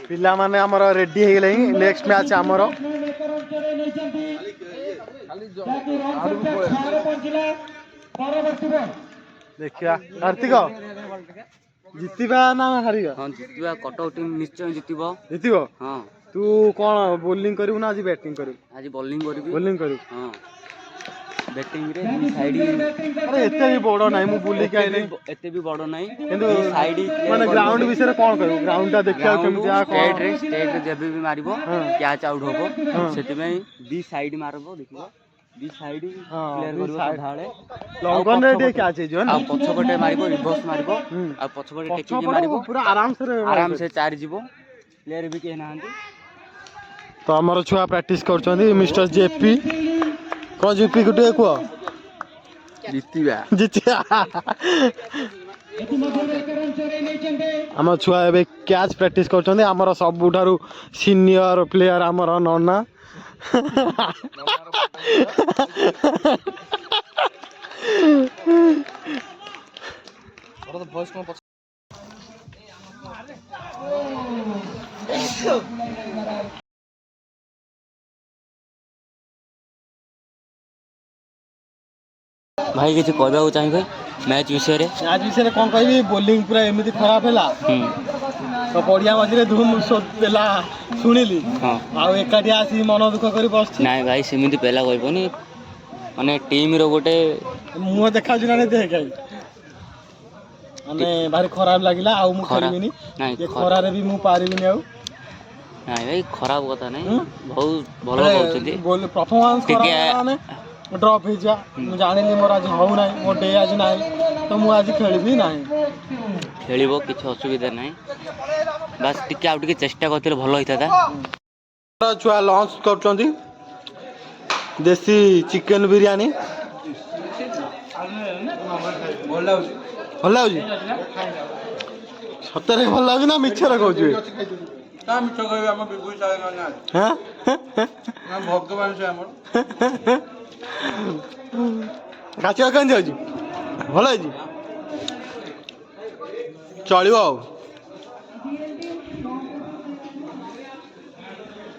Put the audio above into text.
पिला माने हमर रेडी हे गेलै नेक्स्ट मैच हमर देखिया कार्तिक जितिबा ना हारिगा हां जितिबा कटआउट टीम निश्चय जितिबो हां तू कौन बॉलिंग करू ना आज बैटिंग करू आज बॉलिंग करबी बॉलिंग करू हां बैटिंग रे साइड अरे एते भी बड़ नाही मु बुली के आइले एते भी बड़ नाही किंतु साइड माने ग्राउंड विषय कोन करू ग्राउंड ता देखिया केम जा स्टेट रे जेबे भी मारिबो कैच आउट होबो सेति में दी साइड मारबो देखिबो दी साइड क्लियर करबो सधाळे लॉन्गन रे दे कैच जो ना आ पछपटे मारिबो रिवर्स मारिबो आ पछपटे टेकिंग मारिबो पूरा आराम से चार जीवो प्लेयर भी के नांती तो हमर छुआ प्रैक्टिस करछंदी मिस्टर जेपी को जेपी गुटे को जितिया हम छुआ ए कैच प्रैक्टिस करछंदी हमर सबुठारु सीनियर प्लेयर हमर नन्ना भाई किसी कहबा चाहिए मैच विषय कौन कहबी बॉलिंग पूरा एमती खराब है तो पड़िया मझे धूम देला शुणिली आउ एकाठी आसी मन दुख कर बस नाई भाई सेमती पेला कहबनी माने टीम रो गोटे मुह देखा ना देख माने भारी खराब लागिला आउ मु खेलबिनी ये खरा रे भी मु पारिबिनी आउ नाई भाई खराब कथा नहीं बहुत भलो कहउछथि बोल परफॉर्मेंस खराब माने ड्रॉप हो जा मु जानिली मोर आज हो नाही मो डे आज नाही तो मु आज खेलबी नाही खेलिबो किछ असुविधा नाही बस टिके आउ टिके चेष्टा करथिले भलो होइताता छुआ लॉन्च करछंती देसी चिकन बिरयानी भल लाଗୁଛି सତରେ भल लाଗୁଛି ना मिछरे कहउछु ता मिछ कहबे हम बिगुई सारे माने हां हम भगवान से हमर गाछिया केन जाउछु भल आइछि चलिबो